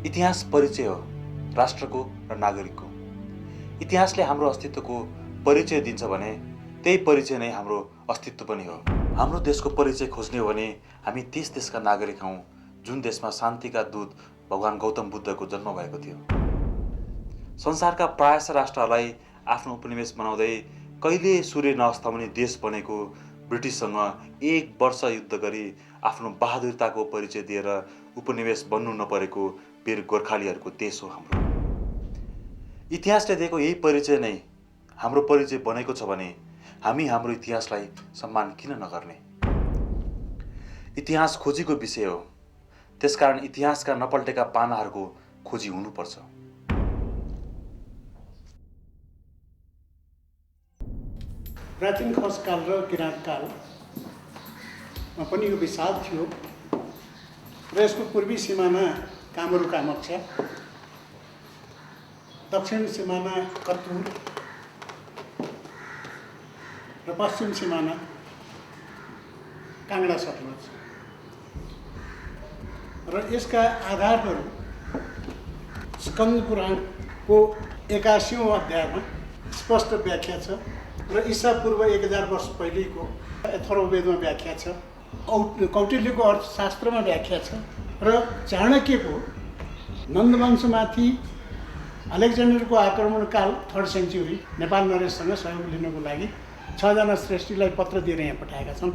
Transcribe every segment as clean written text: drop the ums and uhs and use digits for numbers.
इतिहास परिचय हो राष्ट्रको र नागरिकको। इतिहासले हाम्रो अस्तित्वको परिचय दिन्छ भने त्यही परिचय नै हाम्रो अस्तित्व पनि हो। हाम्रो देशको परिचय खोज्ने हो भने हामी त्यस देशका नागरिक हौँ जुन देशमा शान्तिका दूत भगवान गौतम बुद्धको जन्म भएको थियो। संसारका प्रायः राष्ट्रहरूलाई आफ्नो उपनिवेश बनाउँदै कहिले सूर्य नअस्ताउने देश बनेको ब्रिटिससँग 1 वर्ष युद्ध गरी आफ्नो बहादुरताको परिचय दिएर उपनिवेश बन्नु नपरेको वीर गोर्खालीहरूको देश हो हाम्रो। इतिहासले दिएको यही परिचय नै हाम्रो परिचय बनेको छ भने हामी हाम्रो इतिहासलाई सम्मान किन नगर्ने? इतिहास खोजीको विषय हो, त्यसकारण इतिहासका नपल्टेका पानाहरूको खोजी हुनुपर्छ। प्राचीन खसकाल र किराँत कालमा पनि यो विशाल थियो र यसको पूर्वी सिमाना कामरू कामक्ष्या, दक्षिण सिमाना कतुर र पश्चिम सिमाना काङ्गडा सतलज र यसका आधारहरू स्कन्द पुराणको 81औं अध्यायमा स्पष्ट व्याख्या छ र ईसा पूर्व 1000 वर्ष पहिलेको अथर्ववेदमा व्याख्या छ, कौटिल्यको अर्थशास्त्रमा व्याख्या छ र चाणक्यको नन्दवंशमाथि अलेक्जेन्डरको आक्रमणकाल 3rd सेन्चुरी नेपाल नरेशसँग सहयोग लिनको लागि 6 जना श्रेष्ठीलाई पत्र दिएर यहाँ पठाएका छन्।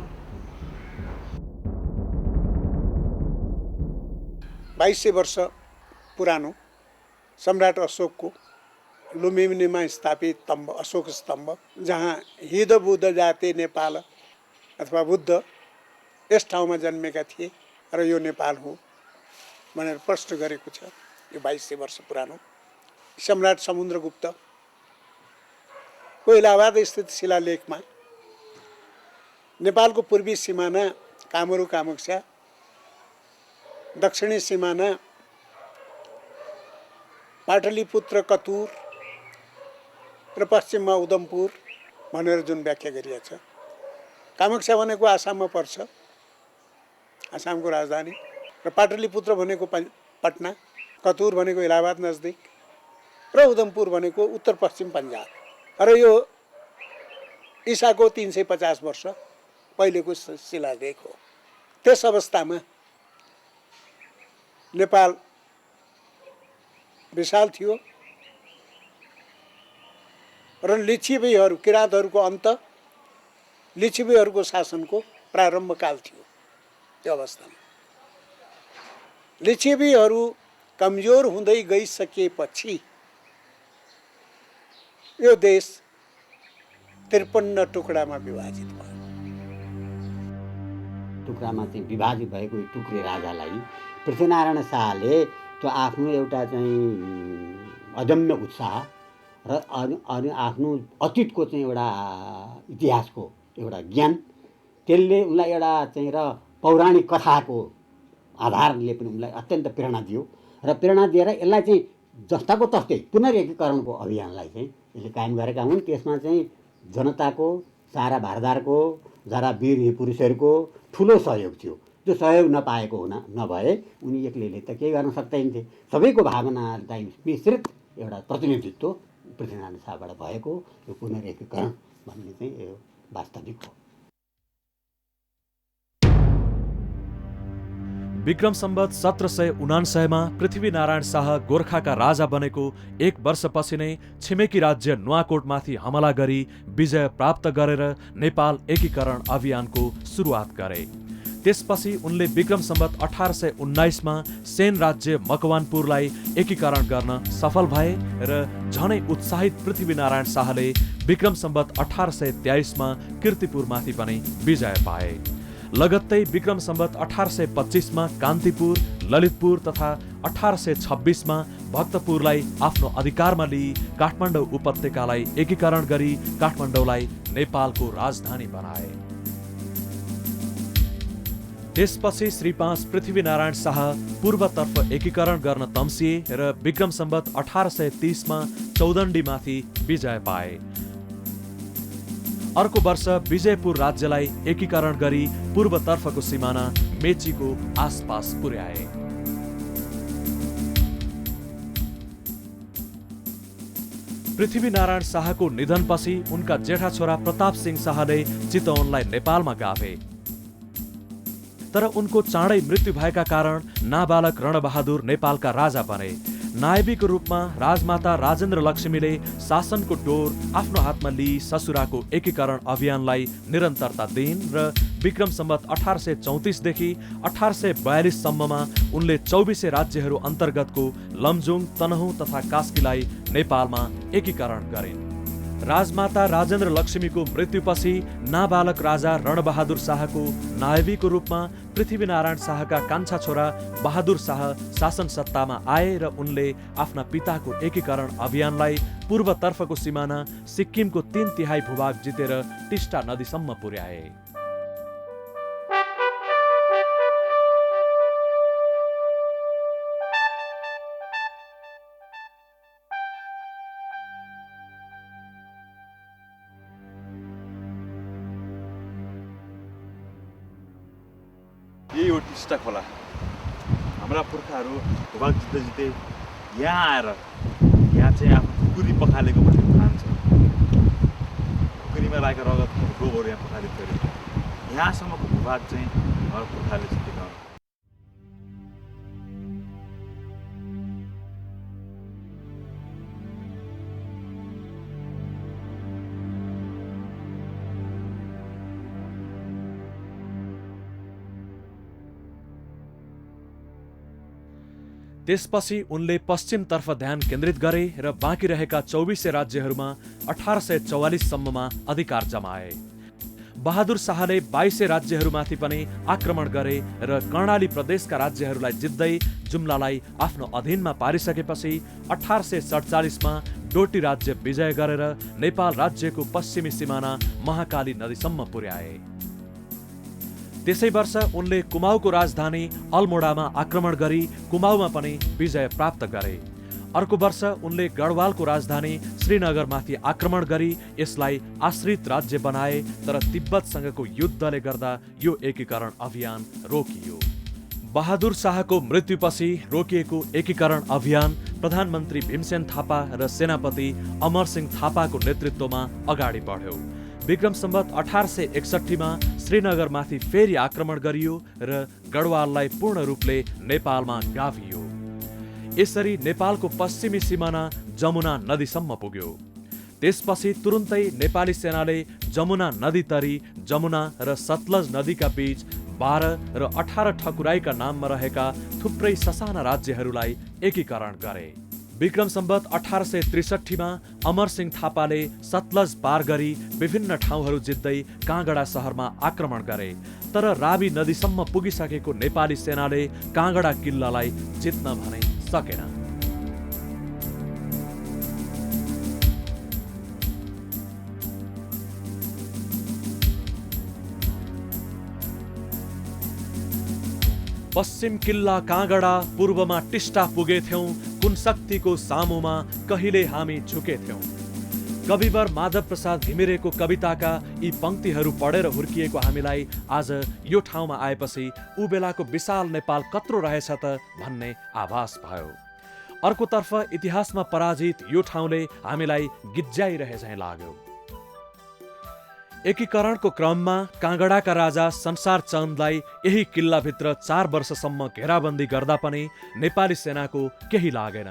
2200 वर्ष पुरानो सम्राट अशोकको लुम्बिनीमा स्थापित स्तम्भ अशोक स्तम्भ, जहाँ हिद बुद्ध जाते नेपाल अथवा बुद्ध यस ठाउँमा जन्मेका थिए र यो नेपाल हो भनेर प्रश्न गरेको छ। यो 2200 वर्ष पुरानो सम्राट समुद्रगुप्तको इलाहाबाद स्थित शिलालेखमा नेपालको पूर्वी सिमाना कामरू कामक्ष्या, दक्षिणी सिमाना पाटलिपुत्र कतुर र पश्चिममा उदमपुर भनेर जुन व्याख्या गरिएको छ। कामक्ष्या भनेको आसाममा पर्छ, आसामको राजधानी, र पाटलिपुत्र भनेको पटना, कतुर भनेको इलाहाबाद नजदिक र उदमपुर भनेको उत्तर पश्चिम पन्जाब। र यो ईसाको 350 वर्ष पहिलेको शिलालेख हो। त्यस अवस्थामा नेपाल विशाल थियो र लिच्छवीहरू किराँतहरूको अन्त, लिच्छवीहरूको शासनको प्रारम्भकाल थियो। त्यो अवस्थामा लिच्छवीहरू कमजोर हुँदै गइसकेपछि यो देश 53 टुकडामा विभाजित भयो। टुक्रामा चाहिँ विभाजित भएको टुक्रे राजालाई पृथ्वीनारायण शाहले त्यो आफ्नो एउटा चाहिँ अदम्य उत्साह र आफ्नो अतीतको चाहिँ एउटा इतिहासको एउटा ज्ञान, त्यसले उनलाई एउटा चाहिँ र पौराणिक कथाको आधारले पनि उनलाई अत्यन्त प्रेरणा दियो र प्रेरणा दिएर यसलाई चाहिँ जस्ताको तस्तै पुनर्एकीकरणको अभियानलाई चाहिँ यसले कायम गरेका हुन्। त्यसमा चाहिँ जनताको, सारा भारतको, जरा वीर पुरुषहरूको ठुलो सहयोग थियो। त्यो सहयोग नपाएको नभए उनी एक्लैले त केही गर्न सक्दैनथे। सबैको भावनालाई मिश्रित एउटा प्रतिनिधित्व पृथ्वीनारायण शाहबाट भएको यो पुनर्एकीकरण भन्ने चाहिँ यो वास्तविक हो। विक्रम सम्वत 1779 मा पृथ्वीनारायण शाह गोर्खाका राजा बनेको 1 वर्षपछि नै छिमेकी राज्य नुवाकोटमाथि हमला गरी विजय प्राप्त गरेर नेपाल एकीकरण अभियानको सुरुवात गरे। त्यसपछि उनले विक्रम सम्वत 1819 मा सेन राज्य मकवानपुरलाई एकीकरण गर्न सफल भए र झनै उत्साहित पृथ्वीनारायण शाहले विक्रम सम्वत 1823 मा कीर्तिपुरमाथि पनि विजय पाए। लगत्तै विक्रम सम्वत 1825 मा कान्तिपुर, ललितपुर तथा 1826 मा भक्तपुरलाई आफ्नो अधिकारमा लिई काठमाडौँ उपत्यकालाई एकीकरण गरी काठमाडौँलाई नेपालको राजधानी बनाए। त्यसपछि श्री 5 पृथ्वीनारायण शाह पूर्वतर्फ एकीकरण गर्न तम्सिए र विक्रम सम्वत 1830 मा चौदण्डीमाथि विजय पाए। अर्को वर्ष विजयपुर राज्यलाई एकीकरण गरी पूर्वतर्फको सिमाना मेचीको आसपास पुर्याए। पृथ्वीनारायण शाहको निधनपछि उनका जेठा छोरा प्रताप सिंह शाहले चितवनलाई नेपालमा गाभे। तर उनको चाँडै मृत्यु भएका कारण नाबालक रणबहादुर नेपालका राजा बने। नायबीको रूपमा राजमाता राजेन्द्र लक्ष्मीले शासनको डोर आफ्नो हातमा लिई ससुराको एकीकरण अभियानलाई निरन्तरता दिइन् र विक्रम सम्वत 1834 देखि 1842 सम्ममा उनले 24 राज्यहरू अन्तर्गतको लमजुङ, तनहुँ तथा कास्कीलाई नेपालमा एकीकरण गरिन्। राजमाता राजेन्द्र लक्ष्मीको मृत्युपछि नाबालक राजा रणबहादुर शाहको नायबीको रूपमा पृथ्वीनारायण शाहका कान्छा छोरा बहादुर शाह शासन सत्तामा आए र उनले आफ्ना पिताको एकीकरण अभियानलाई पूर्वतर्फको सिमाना सिक्किमको 3/3 भूभाग जितेर टिस्टा नदीसम्म पुर्याए। यही हो टिस्टा खोला। हाम्रा पुर्खाहरू भूभाग जित्दै जित्दै यहाँ आएर यहाँ चाहिँ आफ्नो खुकुरी पखालेको भन्ने ठान्छ। खुकुरीमा लागेको रगत गोबर यहाँ पखालित गऱ्यो। यहाँसम्मको भूभाग चाहिँ हाम्रा पुर्खाले जितेका हो। त्यसपछि उनले पश्चिमतर्फ ध्यान केन्द्रित गरे र बाँकी रहेका 24 राज्यहरूमा 1844 सम्ममा अधिकार जमाए। बहादुर शाहले 22 राज्यहरूमाथि पनि आक्रमण गरे र कर्णाली प्रदेशका राज्यहरूलाई जित्दै जुम्लालाई आफ्नो अधीनमा पारिसकेपछि 1847 मा डोटी राज्य विजय गरेर नेपाल राज्यको पश्चिमी सिमाना महाकाली नदीसम्म पुर्याए। त्यसै वर्ष उनले कुमाऊको राजधानी अल्मोडामा आक्रमण गरी कुमाऊमा पनि विजय प्राप्त गरे। अर्को वर्ष उनले गढवालको राजधानी श्रीनगरमाथि आक्रमण गरी यसलाई आश्रित राज्य बनाए, तर तिब्बतसँगको युद्धले गर्दा यो एकीकरण अभियान रोकियो। बहादुर शाहको मृत्युपछि रोकिएको एकीकरण अभियान प्रधानमन्त्री भीमसेन थापा र सेनापति अमरसिंह थापाको नेतृत्वमा अगाडि बढ्यो। विक्रम सम्वत 1861 मा श्रीनगरमाथि फेरि आक्रमण गरियो र गढवाललाई पूर्ण रूपले नेपालमा गाभियो। यसरी नेपालको पश्चिमी सिमाना जमुना नदीसम्म पुग्यो। त्यसपछि तुरुन्तै नेपाली सेनाले जमुना नदी तरी जमुना र सतलज नदीका बीच 12 र 18 ठकुराईका नाममा रहेका थुप्रै ससाना राज्यहरूलाई एकीकरण गरे। विक्रम सम्वत 1863 मा अमरसिंह थापाले सतलज पार गरी विभिन्न ठाउँहरू जित्दै काँगडा सहरमा आक्रमण गरे, तर रावी नदीसम्म पुगिसकेको नेपाली सेनाले काँगडा किल्लालाई जित्न भने सकेन। पश्चिम किल्ला काँगडा, पूर्वमा टिस्टा पुगेथ्यौं, कुन शक्तिको सामुमा कहिले हामी झुकेथ्यौं। कविवर माधव प्रसाद घिमिरेको कविताका यी पंक्तिहरू पढेर हुर्किएको हामीलाई आज यो ठाउँमा आएपछि ऊ बेलाको विशाल नेपाल कत्रो रहेछ त भन्ने आभास भयो। अर्कोतर्फ इतिहासमा पराजित यो ठाउँले हामीलाई गिज्जाइरहे झैं लाग्यो। एकीकरणको क्रममा काँगडाका राजा संसार चन्दलाई यही किल्लाभित्र 4 वर्षसम्म घेराबन्दी गर्दा पनि नेपाली सेनाको केही लागेन।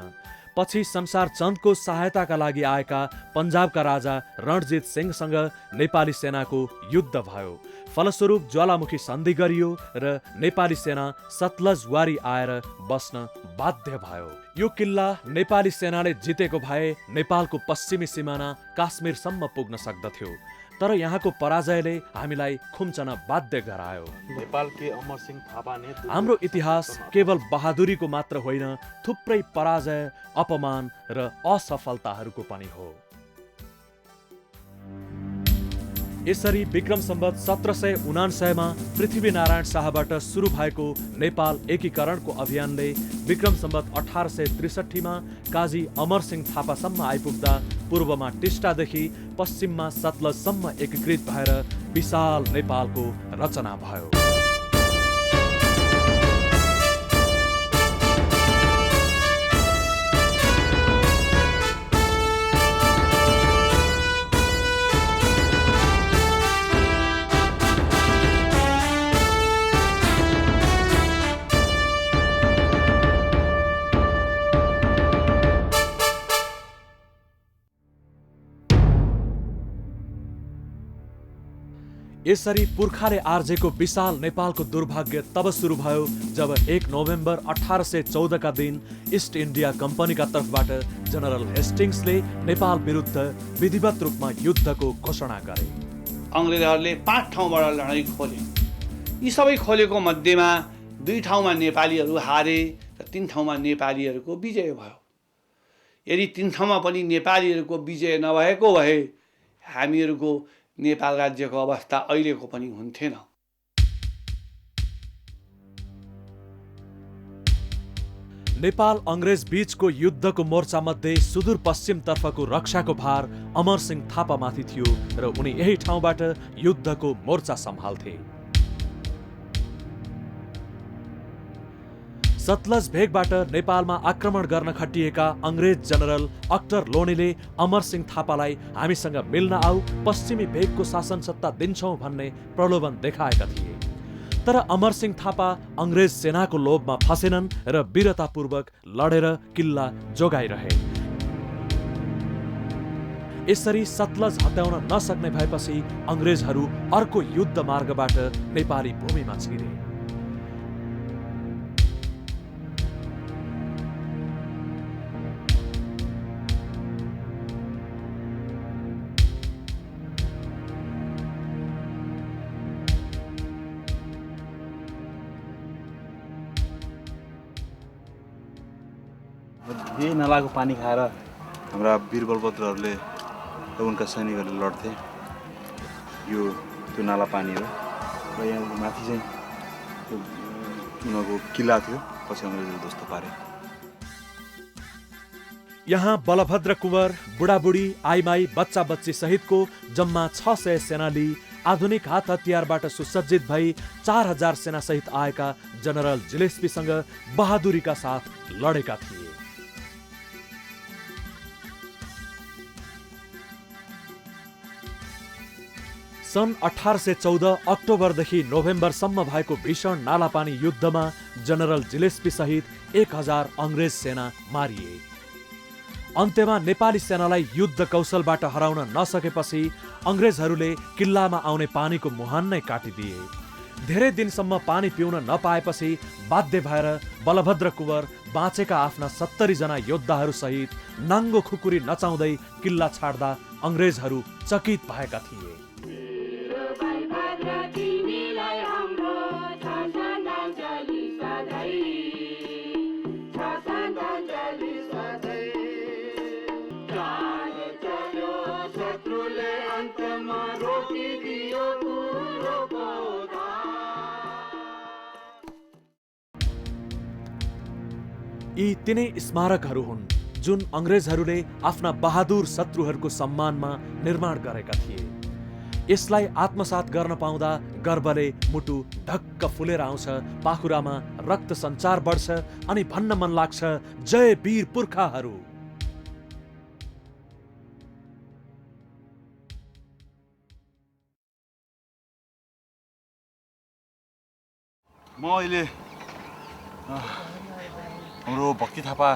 पछि संसार चन्दको सहायताका लागि आएका पन्जाबका राजा रणजित सिंहसँग नेपाली सेनाको युद्ध भयो। फलस्वरूप ज्वालामुखी सन्धि गरियो र नेपाली सेना सतलज वारी आएर बस्न बाध्य भयो। यो किल्ला नेपाली सेनाले जितेको भए नेपालको पश्चिमी सिमाना काश्मीरसम्म पुग्न सक्दथ्यो, तर यहाँको पराजयले हामीलाई खुम्चन बाध्य गरायो। नेपालकै अमरसिंह थापा ने हाम्रो इतिहास केवल बहादुरीको मात्र होइन, थुप्रै पराजय, अपमान र असफलताहरूको पनि हो। यसरी विक्रम सम्वत 1799 मा पृथ्वीनारायण शाहबाट सुरु भएको नेपाल एकीकरणको अभियानले विक्रम सम्वत 1863 मा काजी अमरसिंह थापासम्म आइपुग्दा पूर्वमा टिस्टादेखि पश्चिममा सतलजसम्म एकीकृत भएर विशाल नेपालको रचना भयो। यसरी पुर्खाले आर्जेको विशाल नेपालको दुर्भाग्य तब सुरु भयो जब 1 नोभेम्बर 1814 का दिन इस्ट इन्डिया कम्पनीका तर्फबाट जनरल हेस्टिङ्सले नेपाल विरुद्ध विधिवत रूपमा युद्धको घोषणा गरे। अङ्ग्रेजहरूले 5 ठाउँबाट लडाईँ खोले। यी सबै खोलेको मध्येमा 2 ठाउँमा नेपालीहरू हारे र 3 ठाउँमा नेपालीहरूको विजय भयो। यदि 3 ठाउँमा पनि नेपालीहरूको विजय नभएको भए हामीहरूको नेपाल राज्यको अवस्था अहिलेको पनि हुन्थेन। नेपाल अङ्ग्रेज बीचको युद्धको मोर्चामध्ये सुदूरपश्चिमतर्फको रक्षाको भार अमरसिंह थापामाथि थियो र उनी यही ठाउँबाट युद्धको मोर्चा सम्हाल्थे। सतलज भेगबाट नेपालमा आक्रमण गर्न खटिएका अङ्ग्रेज जनरल अक्टर लोनीले अमरसिंह थापालाई हामीसँग मिल्न आऊ, पश्चिमी भेगको शासन सत्ता दिन्छौं भन्ने प्रलोभन देखाएका थिए। तर अमरसिंह थापा अङ्ग्रेज सेनाको लोभमा फसेनन् र वीरतापूर्वक लडेर किल्ला जोगाइरहे। यसरी सतलज हत्याउन नसक्ने भएपछि अङ्ग्रेजहरू अर्को युद्ध मार्गबाट नेपाली भूमिमा छिरे। यही नालाको पानी खाएर हाम्रा वीर बलभद्रहरूले र उनका सैनिकहरूले लड्थे। यो त्यो नाला पानी हो र यहाँ माथि चाहिँ उनीहरूको किल्ला थियो, पछि अङ्ग्रेजहरूले ध्वस्त पारे। यहाँ बलभद्र कुँवर, बुढाबुढी, आइमाई, बच्चा बच्ची सहितको जम्मा 600 सेनाली आधुनिक हात हतियारबाट सुसज्जित भई 4000 सेना सहित आएका जनरल जिलेस्पीसँग बहादुरीका साथ लडेका थिए। सन् 1814 अक्टोबरदेखि नोभेम्बरसम्म भएको भीषण नालापानी युद्धमा जनरल जिलेस्पी सहित 1000 अङ्ग्रेज सेना मारिए। अन्त्यमा नेपाली सेनालाई युद्ध कौशलबाट हराउन नसकेपछि अङ्ग्रेजहरूले किल्लामा आउने पानीको मुहान नै काटिदिए। धेरै दिनसम्म पानी पिउन नपाएपछि बाध्य भएर बलभद्र कुँवर बाँचेका आफ्ना 70 जना योद्धाहरू सहित नाङ्गो खुकुरी नचाउँदै किल्ला छाड्दा अङ्ग्रेजहरू चकित भएका थिए। यी तिनै स्मारकहरू हुन् जुन अङ्ग्रेजहरूले आफ्ना बहादुर शत्रुहरूको सम्मानमा निर्माण गरेका थिए। यसलाई आत्मसात गर्न पाउँदा गर्वले मुटु ढक्क फुलेर आउँछ, पाखुरामा रक्त सञ्चार बढ्छ अनि भन्न मन लाग्छ, जय वीर पुर्खाहरू। म अहिले हाम्रो भक्ति थापा,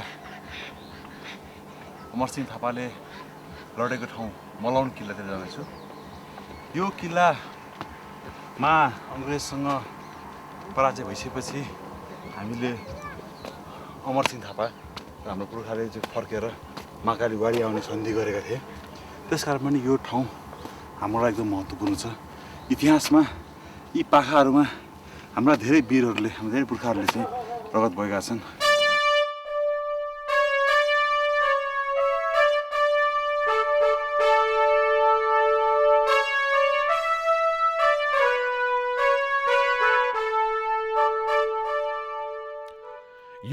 अमरसिंह थापाले लडेको ठाउँ मलाउन किल्लातिर जानेछु। यो किल्लामा अङ्ग्रेजसँग पराजय भइसकेपछि हामीले अमरसिंह थापा र हाम्रो पुर्खाले चाहिँ फर्केर महाकाली वाडी आउने सन्धि गरेका थिए। त्यसकारण पनि यो ठाउँ हाम्रो लागि एकदम महत्त्वपूर्ण छ। इतिहासमा यी पाखाहरूमा हाम्रा धेरै वीरहरूले, हाम्रा धेरै पुर्खाहरूले चाहिँ प्रगत भएका छन्।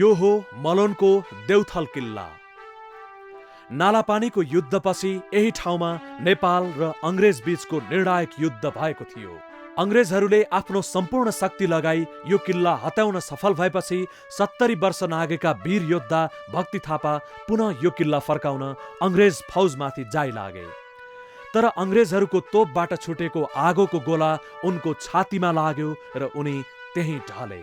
यो हो मलोनको देउथल किल्ला। नालापानीको युद्धपछि यही ठाउँमा नेपाल र अङ्ग्रेज बीचको निर्णायक युद्ध भएको थियो। अङ्ग्रेजहरूले आफ्नो सम्पूर्ण शक्ति लगाई यो किल्ला हत्याउन सफल भएपछि 70 वर्ष नागेका वीर योद्धा भक्ति थापा पुनः यो किल्ला फर्काउन अङ्ग्रेज फौजमाथि जाइ लागे। तर अङ्ग्रेजहरूको तोपबाट छुटेको आगोको गोला उनको छातीमा लाग्यो र उनी त्यहीँ ढले।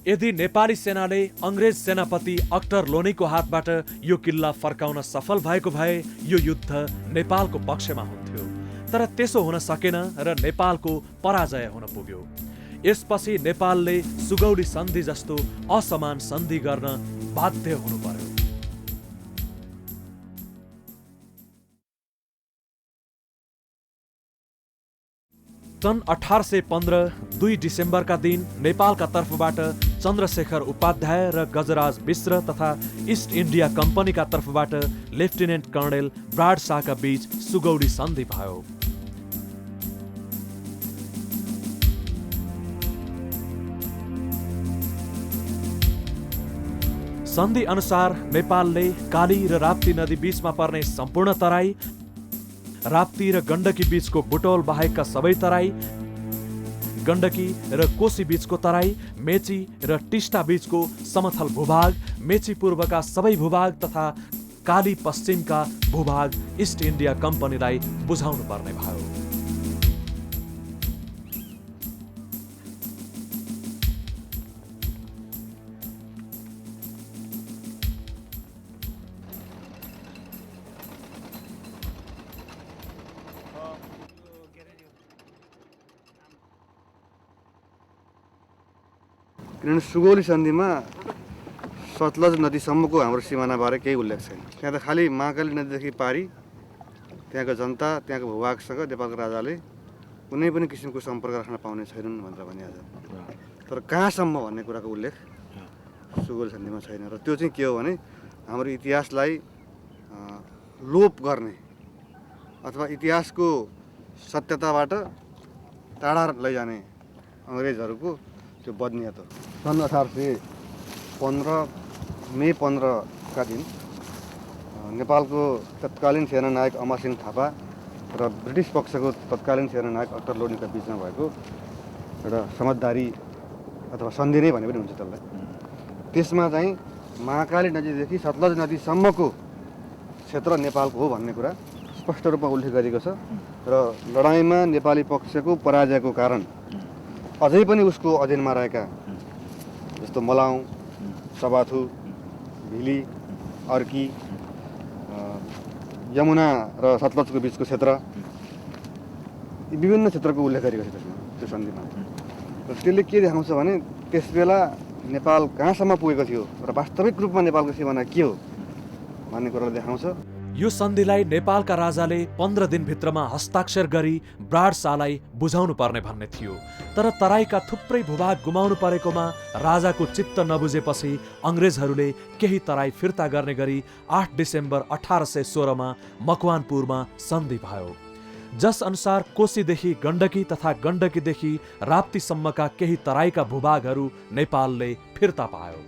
यदि नेपाली सेनाले अंग्रेज सेनापति अक्टर लोनीको हातबाट यो किल्ला फर्काउन सफल भएको भए यो युद्ध नेपालको पक्षमा हुन्थ्यो। तर त्यसो हुन सकेन र नेपालको पराजय हुन पुग्यो। यसपछि नेपालले सुगौली सन्धि जस्तो असमान सन्धि गर्न बाध्य हुनु पर्यो। सन् 1815 2 डिसेम्बरका दिन नेपालका तर्फबाट चन्द्रशेखर उपाध्याय र गजराज मिश्र तथा इस्ट इन्डिया कम्पनीका तर्फबाट लेफ्टिनेन्ट कर्णेल ब्राड शाहका बीच सुगौली सन्धि भयो। सन्धि अनुसार नेपालले काली र राप्ती नदी बीचमा पर्ने सम्पूर्ण तराई, राप्ती र गण्डकी बीचको बुटौल बाहेकका सबै तराई, गण्डकी र कोशी बीचको तराई, मेची र टिस्टा बीचको समथल भूभाग, मेची पूर्वका सबै भूभाग तथा काली पश्चिमका भूभाग इस्ट इन्डिया कम्पनीलाई बुझाउनु पर्ने भयो। किनभने सुगौली सन्धिमा सतलज नदीसम्मको हाम्रो सिमानाबारे केही उल्लेख छैन। त्यहाँ त खालि महाकाली नदीदेखि पारी त्यहाँको जनता, त्यहाँको भूभागसँग नेपालको राजाले कुनै पनि किसिमको सम्पर्क राख्न पाउने छैनन् भनेर भनिहाल्छ। तर कहाँसम्म भन्ने कुराको उल्लेख सुगौली सन्धिमा छैन। र त्यो चाहिँ के हो भने हाम्रो इतिहासलाई लोप गर्ने अथवा इतिहासको सत्यताबाट टाढा लैजाने अङ्ग्रेजहरूको त्यो बदनियत हो। सन् 1815 मे 15 का दिन नेपालको तत्कालीन सेनानायक अमर सिंह थापा र ब्रिटिस पक्षको तत्कालीन सेनानायक अक्टर लोनीका बिचमा भएको एउटा समझदारी अथवा सन्धि नै भने पनि हुन्छ त्यसलाई। त्यसमा चाहिँ महाकाली नदीदेखि सतलज नदीसम्मको क्षेत्र नेपालको हो भन्ने कुरा स्पष्ट रूपमा उल्लेख गरिएको छ। र लडाइँमा नेपाली पक्षको पराजयको कारण अझै पनि उसको अधीनमा रहेका जस्तो मलाउ, सबाथु, भिली, अर्की, यमुना र सतलजको बिचको क्षेत्र, यी विभिन्न क्षेत्रको उल्लेख गरिएको छ त्यसमा, त्यो सन्धिमा। र त्यसले के देखाउँछ भने त्यस बेला नेपाल कहाँसम्म पुगेको थियो र वास्तविक रूपमा नेपालको सिमाना के हो भन्ने कुरालाई देखाउँछ। यो सन्धिलाई नेपालका राजाले 15 दिनभित्रमा हस्ताक्षर गरी ब्राड शाहलाई बुझाउनु पर्ने भन्ने थियो। तर तराईका थुप्रै भूभाग गुमाउनु परेकोमा राजाको चित्त नबुझेपछि अङ्ग्रेजहरूले केही तराई फिर्ता गर्ने गरी 8 डिसेम्बर 1816 मा मकवानपुरमा सन्धि भयो, जस अनुसार कोशीदेखि गण्डकी तथा गण्डकीदेखि राप्तीसम्मका केही तराईका भूभागहरू नेपालले फिर्ता पायो।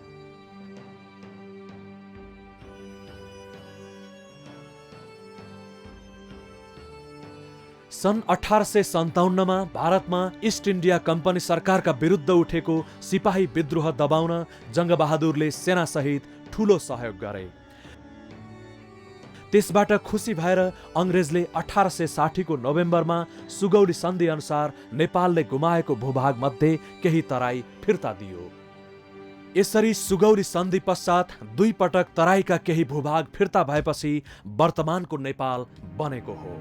सन् 1857 मा भारतमा इस्ट इन्डिया कम्पनी सरकारका विरुद्ध उठेको सिपाही विद्रोह दबाउन जङ्गबहादुरले सेनासहित ठूलो सहयोग गरे। त्यसबाट खुसी भएर अङ्ग्रेजले 1860 को नोभेम्बरमा सुगौली सन्धि अनुसार नेपालले गुमाएको भूभाग मध्ये केही तराई फिर्ता दियो। यसरी सुगौली सन्धि पश्चात 2 पटक तराईका केही भूभाग फिर्ता भएपछि वर्तमानको नेपाल बनेको हो।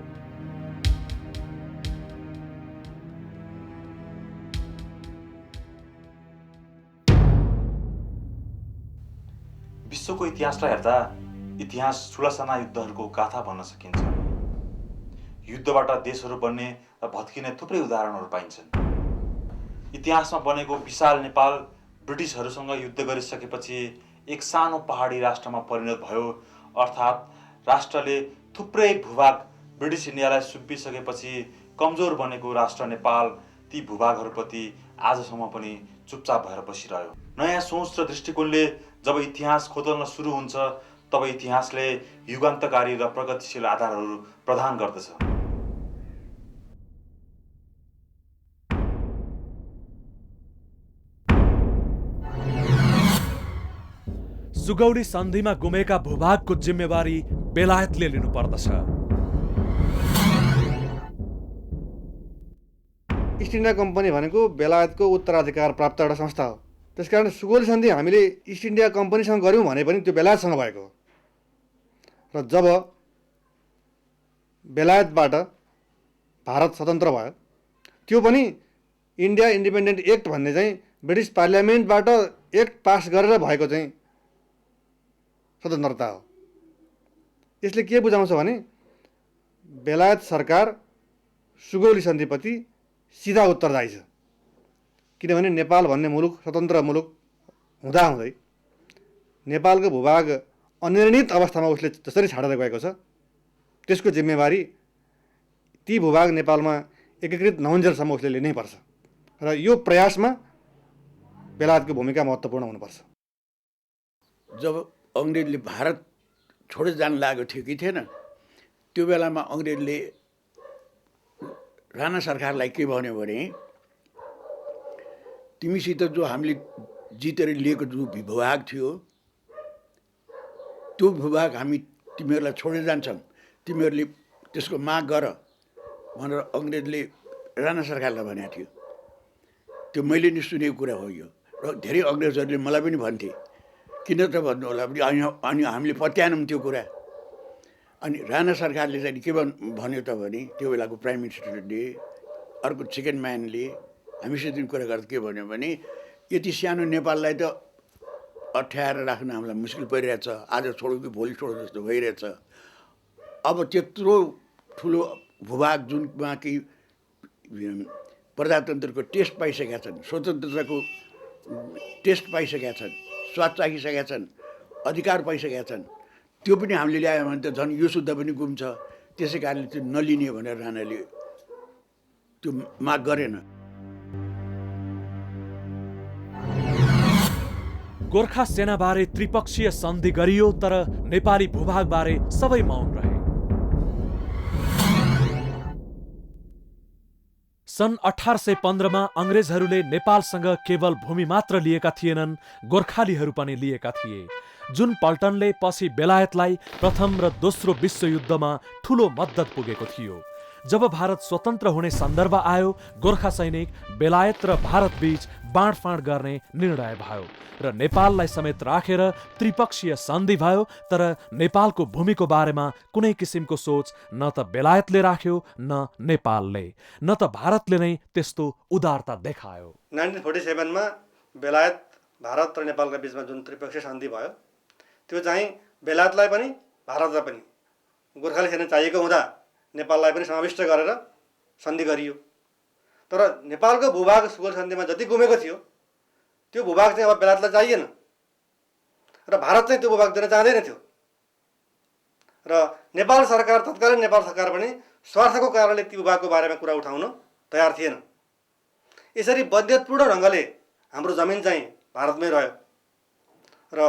विश्वको इतिहासलाई हेर्दा इतिहास ठुला साना युद्धहरूको गाथा भन्न सकिन्छ। युद्धबाट देशहरू बन्ने र भत्किने थुप्रै उदाहरणहरू पाइन्छन्। इतिहासमा बनेको विशाल नेपाल ब्रिटिसहरूसँग युद्ध गरिसकेपछि एक सानो पहाडी राष्ट्रमा परिणत भयो, अर्थात् राष्ट्रले थुप्रै भूभाग ब्रिटिस इन्डियालाई सुम्पिसकेपछि कमजोर बनेको राष्ट्र नेपाल ती भूभागहरूप्रति आजसम्म पनि चुपचाप भएर बसिरह्यो। नयाँ सोच र दृष्टिकोणले जब इतिहास खोतल्न सुरु हुन्छ तब इतिहासले युगान्तकारी र प्रगतिशील आधारहरू प्रदान गर्दछ। सुगौली सन्धिमा गुमेका भूभागको जिम्मेवारी बेलायतले लिनुपर्दछ। इस्ट इन्डिया कम्पनी भनेको बेलायतको उत्तराधिकार प्राप्त एउटा संस्था हो। त्यसकारण सुगौली सन्धि हामीले इस्ट इन्डिया कम्पनीसँग गऱ्यौँ भने पनि त्यो बेलायतसँग भएको हो। र जब बेलायतबाट भारत स्वतन्त्र भयो, त्यो पनि इन्डिया इन्डिपेन्डेन्ट एक्ट भन्ने चाहिँ ब्रिटिस पार्लियामेन्टबाट एक्ट पास गरेर भएको चाहिँ स्वतन्त्रता हो। यसले के बुझाउँछ भने बेलायत सरकार सुगौली सन्धिप्रति सिधा उत्तरदायी छ। किनभने नेपाल भन्ने मुलुक स्वतन्त्र मुलुक हुँदाहुँदै नेपालको भूभाग अनिर्णित अवस्थामा उसले जसरी छाडेर गएको छ, त्यसको जिम्मेवारी ती भूभाग नेपालमा एकीकृत नहुन्जेलसम्म उसले लिनैपर्छ। र यो प्रयासमा बेलायतको भूमिका महत्त्वपूर्ण हुनुपर्छ। जब अङ्ग्रेजले भारत छोडेर जान लागेको थियो कि थिएन, त्यो बेलामा अङ्ग्रेजले राणा सरकारलाई के भन्यो भने तिमीसित जो हामीले जितेर लिएको जो भूभाग थियो त्यो भूभाग हामी तिमीहरूलाई छोडेर जान्छौँ, तिमीहरूले त्यसको माग गर भनेर अङ्ग्रेजले राणा सरकारलाई भनेको थियो। त्यो मैले नि सुनेको कुरा हो यो, र धेरै अङ्ग्रेजहरूले मलाई पनि भन्थे किन त भन्नु होला अनि हामीले पत्याएनौँ त्यो कुरा। अनि राणा सरकारले चाहिँ के भन्यो त भने त्यो बेलाको प्राइम मिनिस्टरले, अर्को सेकेन्ड म्यानले हामीसित कुरा गर्दा के भन्यो भने यति सानो नेपाललाई त अठ्याएर राख्न हामीलाई मुस्किल परिरहेछ, आज छोडौँ कि भोलि छोडौँ जस्तो भइरहेछ। अब त्यत्रो ठुलो भूभाग जुनमा कि प्रजातन्त्रको टेस्ट पाइसकेका छन्, स्वतन्त्रताको टेस्ट पाइसकेका छन्, स्वाद चाखिसकेका छन्, अधिकार पाइसकेका छन्, त्यो पनि हामीले ल्यायो भने त झन् यो शुद्ध पनि गुम्छ। त्यसै कारणले त्यो नलिने भनेर राणाले त्यो माग गरेन। गोर्खा सेनाबारे त्रिपक्षीय सन्धि गरियो, तर नेपाली भूभागबारे सबै मौन रहे। सन् 1815 अङ्ग्रेजहरूले नेपालसँग केवल भूमि मात्र लिएका थिएनन्, गोर्खालीहरू पनि लिएका थिए, जुन पल्टनले पछि बेलायतलाई प्रथम र दोस्रो विश्वयुद्धमा ठूलो मद्दत पुगेको थियो। जब भारत स्वतन्त्र हुने सन्दर्भ आयो, गोर्खा सैनिक बेलायत र भारत बीच बाँडफाँड गर्ने निर्णय भयो र नेपाललाई समेत राखेर त्रिपक्षीय सन्धि भयो। तर नेपालको भूमिको बारेमा कुनै किसिमको सोच न त बेलायतले राख्यो न नेपालले, न त भारतले नै त्यस्तो उदारता देखायो। 1947मा बेलायत, भारत र नेपालका बिचमा जुन त्रिपक्षीय सन्धि भयो, त्यो चाहिँ बेलायतलाई पनि भारतलाई पनि गोर्खाली सेना चाहिएको हुँदा नेपाललाई पनि समाविष्ट गरेर सन्धि गरियो। तर नेपालको भूभाग सुगौली सन्धिमा जति गुमेको थियो त्यो भूभाग चाहिँ अब बेलायतलाई चाहिएन र भारत चाहिँ त्यो भूभाग दिन चाहँदैन थियो। र नेपाल सरकार, तत्कालीन नेपाल सरकार पनि स्वार्थको कारणले ती भूभागको बारेमा कुरा उठाउन तयार थिएन। यसरी बन्देजपूर्ण ढङ्गले हाम्रो जमिन चाहिँ भारतमै रह्यो र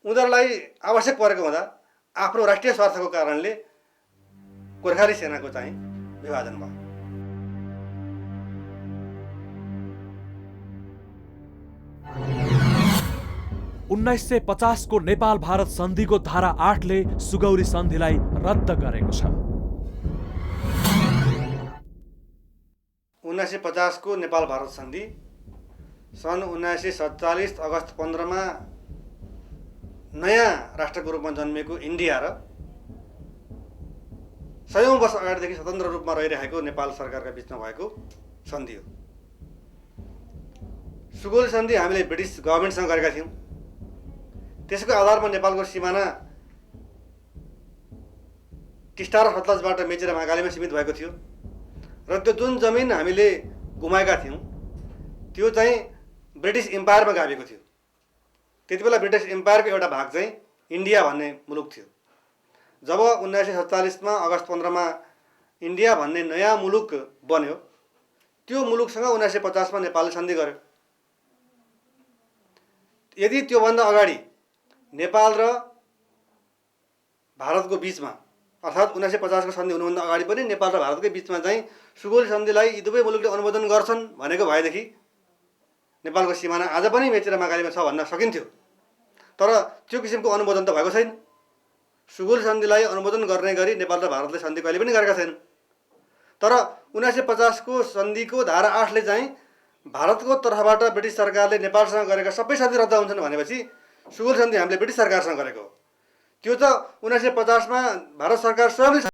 उनीहरूलाई आवश्यक परेको हुँदा आफ्नो राष्ट्रिय स्वार्थको कारणले गोर्खाली सेनाको चाहिँ विभाजन भयो। उन्नाइस 1950 को नेपाल भारत सन्धिको धारा 8 ले सुगौली सन्धिलाई रद्द गरेको छ। 1950 को नेपाल भारत सन्धि सन् 1947 अगस्त 15 मा नयाँ राष्ट्रको रूपमा जन्मेको इन्डिया र 100औं वर्ष अगाडिदेखि स्वतन्त्र रूपमा रहिरहेको नेपाल सरकारका बीचमा भएको सन्धि हो। सुगौली सन्धि हामीले ब्रिटिस गभर्नमेन्टसँग गरेका थियौँ। त्यसको आधारमा नेपालको सिमाना टिस्टा र सतलजबाट मेची र महाकालीमा सीमित भएको थियो र त्यो जुन जमिन हामीले गुमाएका थियौँ त्यो चाहिँ ब्रिटिस इम्पायरमा गाभिएको थियो। त्यति बेला ब्रिटिस इम्पायरको एउटा भाग चाहिँ इन्डिया भन्ने मुलुक थियो। जब 1947 मा अगस्त 15 मा इन्डिया भन्ने नयाँ मुलुक बन्यो, त्यो मुलुकसँग 1950 मा नेपालले सन्धि गर्यो। यदि त्योभन्दा अगाडि नेपाल र भारतको बीचमा, अर्थात् 1950 को सन्धि हुनुभन्दा अगाडि पनि नेपाल र भारतकै बीचमा चाहिँ सुगौली सन्धिलाई यी दुवै मुलुकले अनुमोदन गर्छन् भनेको भएदेखि नेपालको सिमाना आज पनि मेची र महाकालीमा छ भन्न सकिन्थ्यो। तर त्यो किसिमको अनुमोदन त भएको छैन। सुगौली सन्धिलाई अनुमोदन गर्ने गरी नेपाल र भारतले सन्धि कहिले पनि गरेका छैनन्। तर 1950 को सन्धिको धारा 8 ले चाहिँ भारतको तर्फबाट ब्रिटिस सरकारले नेपालसँग गरेका सबै सन्धि रद्द हुन्छन् भनेपछि सुगौल सन्धि हामीले ब्रिटिस सरकारसँग गरेको हो। त्यो त 1950 मा भारत सरकार स्वयंले